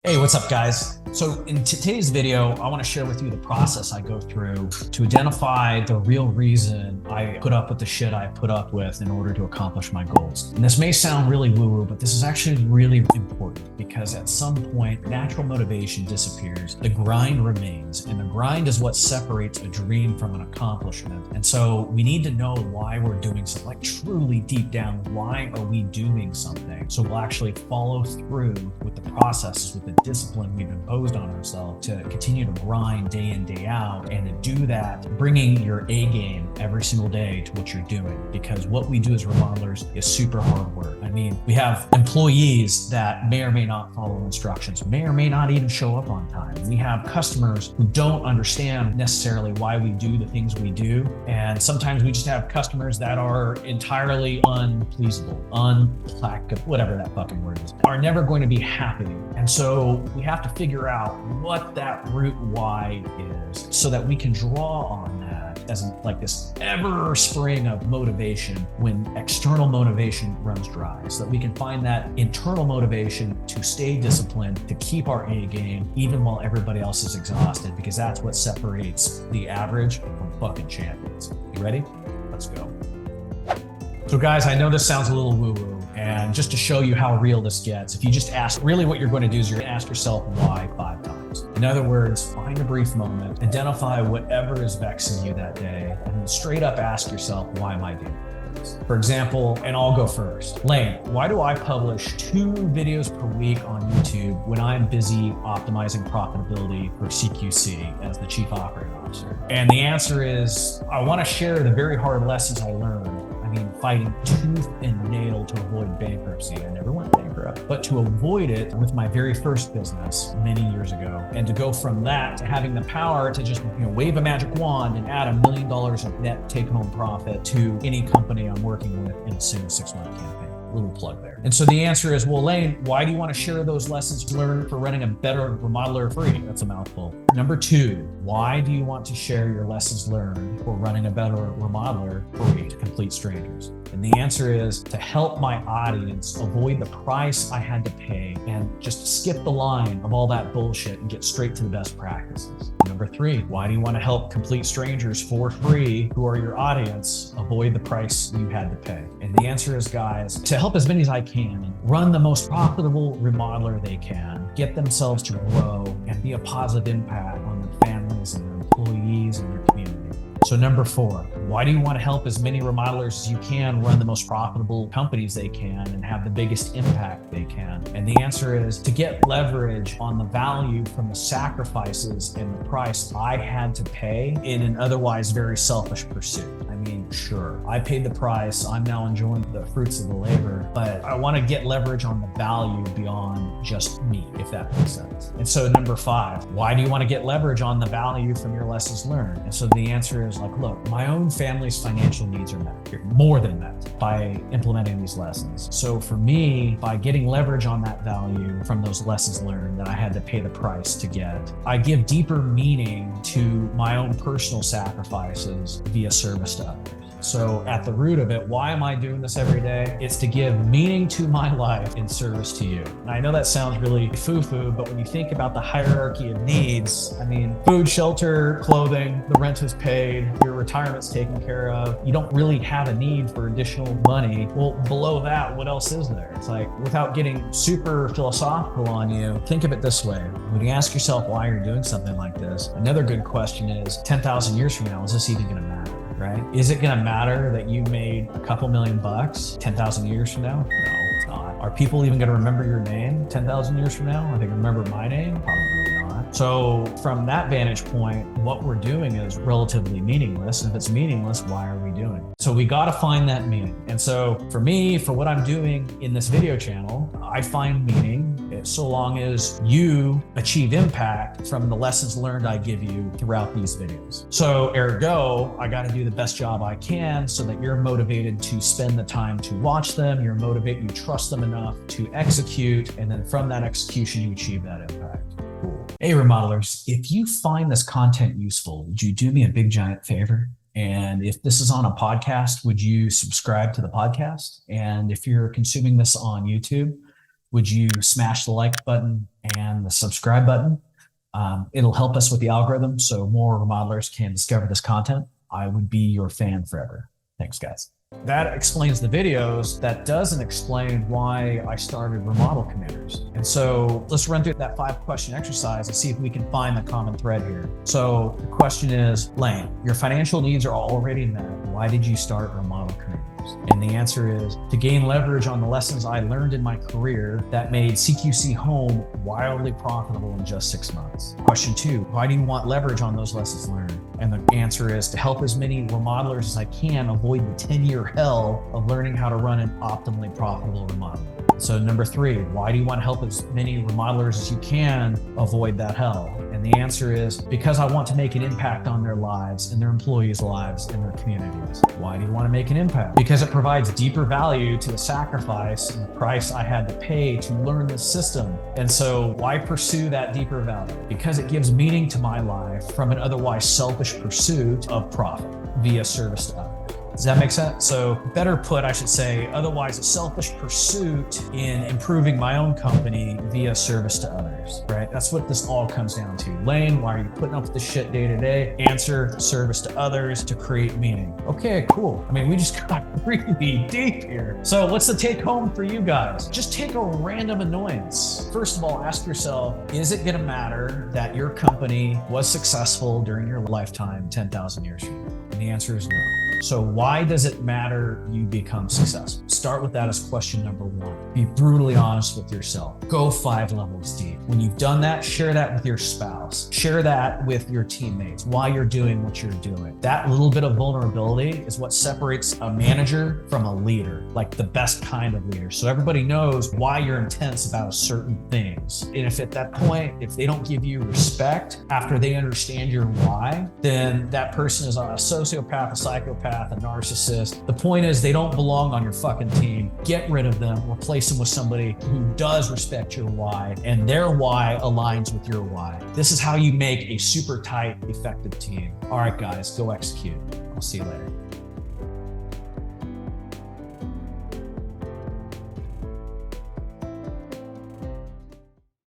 Hey, what's up, guys? So in today's video, I want to share with you the process I go through to identify the real reason I put up with the shit I put up with in order to accomplish my goals. And this may sound really woo-woo, but this is actually really important because at some point, natural motivation disappears, the grind remains, and the grind is what separates a dream from an accomplishment. And so we need to know why we're doing something, like truly deep down, why are we doing something? So we'll actually follow through with the processes, with the discipline we've imposed on ourselves to continue to grind day in, day out, and to do that, bringing your A game every single day to what you're doing. Because what we do as remodelers is super hard work. I mean, we have employees that may or may not follow instructions, may or may not even show up on time. We have customers who don't understand necessarily why we do the things we do. And sometimes we just have customers that are entirely unpleasable, unplacable, whatever that fucking word is, are never going to be happy. And so we have to figure out what that root why is so that we can draw on that as like this ever spring of motivation when external motivation runs dry, so that we can find that internal motivation to stay disciplined, to keep our A game, even while everybody else is exhausted, because that's what separates the average from fucking champions. You ready? Let's go. So guys, I know this sounds a little woo-woo, and just to show you how real this gets, if you just ask, really what you're going to do is you're going to ask yourself why 5 times. In other words, find a brief moment, identify whatever is vexing you that day, and then straight up ask yourself, why am I doing this? For example, and I'll go first. Lane, why do I publish 2 videos per week on YouTube when I'm busy optimizing profitability for CQC as the Chief Operating Officer? And the answer is, I want to share the very hard lessons I learned. I mean, fighting tooth and nail to avoid bankruptcy. I never went bankrupt, but to avoid it with my very first business many years ago, and to go from that to having the power to just wave a magic wand and add $1 million of net take-home profit to any company I'm working with in a single 6-month campaign. Little plug there. And so the answer is, well, Lane, why do you want to share those lessons learned for running a better remodeler free? That's a mouthful. Number 2, why do you want to share your lessons learned for running a better remodeler free to complete strangers? And the answer is to help my audience avoid the price I had to pay and just skip the line of all that bullshit and get straight to the best practices. Number 3, why do you want to help complete strangers for free who are your audience avoid the price you had to pay? And the answer is, guys, to help as many as I can run the most profitable remodeler they can, get themselves to grow and be a positive impact on their families and their employees and their community. So number 4, why do you want to help as many remodelers as you can run the most profitable companies they can and have the biggest impact they can? And the answer is to get leverage on the value from the sacrifices and the price I had to pay in an otherwise very selfish pursuit. I mean, sure, I paid the price. I'm now enjoying the fruits of the labor, but I want to get leverage on the value beyond just me, if that makes sense. And so number 5, why do you want to get leverage on the value from your lessons learned? And so the answer is like, look, my own family's financial needs are met, more than met, by implementing these lessons. So for me, by getting leverage on that value from those lessons learned that I had to pay the price to get, I give deeper meaning to my own personal sacrifices via service to others. So at the root of it, why am I doing this every day? It's to give meaning to my life in service to you. And I know that sounds really foo-foo, but when you think about the hierarchy of needs, I mean, food, shelter, clothing, the rent is paid, your retirement's taken care of, you don't really have a need for additional money. Well, below that, what else is there? It's like, without getting super philosophical on you, think of it this way. When you ask yourself why you're doing something like this, another good question is, 10,000 years from now, is this even gonna matter? Right? Is it going to matter that you made a couple million bucks 10,000 years from now? No, it's not. Are people even going to remember your name 10,000 years from now? Are they going to remember my name? Probably not. So from that vantage point, what we're doing is relatively meaningless. And if it's meaningless, why are we doing it? So we got to find that meaning. And so for me, for what I'm doing in this video channel, I find meaning so long as you achieve impact from the lessons learned I give you throughout these videos. So ergo, I got to do the best job I can so that you're motivated to spend the time to watch them, you're motivated, you trust them enough to execute, and then from that execution, you achieve that impact. Cool. Hey, remodelers, if you find this content useful, would you do me a big giant favor? And if this is on a podcast, would you subscribe to the podcast? And if you're consuming this on YouTube, would you smash the like button and the subscribe button? It'll help us with the algorithm so more remodelers can discover this content. I would be your fan forever. Thanks, guys. That explains the videos. That doesn't explain why I started Remodel Commanders. And so let's run through that 5-question exercise and see if we can find the common thread here. So the question is, Lane, your financial needs are already met. Why did you start Remodel Commanders? And the answer is to gain leverage on the lessons I learned in my career that made CQC Home wildly profitable in just 6 months. Question 2, why do you want leverage on those lessons learned? And the answer is to help as many remodelers as I can avoid the 10-year hell of learning how to run an optimally profitable remodel. So number 3, why do you want to help as many remodelers as you can avoid that hell? And the answer is because I want to make an impact on their lives and their employees' lives and their communities. Why do you want to make an impact? Because it provides deeper value to the sacrifice and the price I had to pay to learn this system. And so why pursue that deeper value? Because it gives meaning to my life from an otherwise selfish pursuit of profit via service to others. Does that make sense? So better put, I should say, otherwise a selfish pursuit in improving my own company via service to others, right? That's what this all comes down to. Lane, why are you putting up with this shit day to day? Answer, service to others to create meaning. Okay, cool. I mean, we just got really deep here. So what's the take home for you guys? Just take a random annoyance. First of all, ask yourself, is it gonna matter that your company was successful during your lifetime 10,000 years from now? And the answer is no. So why does it matter you become successful? Start with that as question number 1. Be brutally honest with yourself. Go 5 levels deep. When you've done that, share that with your spouse. Share that with your teammates, why you're doing what you're doing. That little bit of vulnerability is what separates a manager from a leader, like the best kind of leader. So everybody knows why you're intense about certain things. And if at that point, if they don't give you respect after they understand your why, then that person is a sociopath, a psychopath, a narcissist. The point is they don't belong on your fucking team. Get rid of them, replace them with somebody who does respect your why and their why aligns with your why. This is how you make a super tight, effective team. All right, guys, go execute. I'll see you later.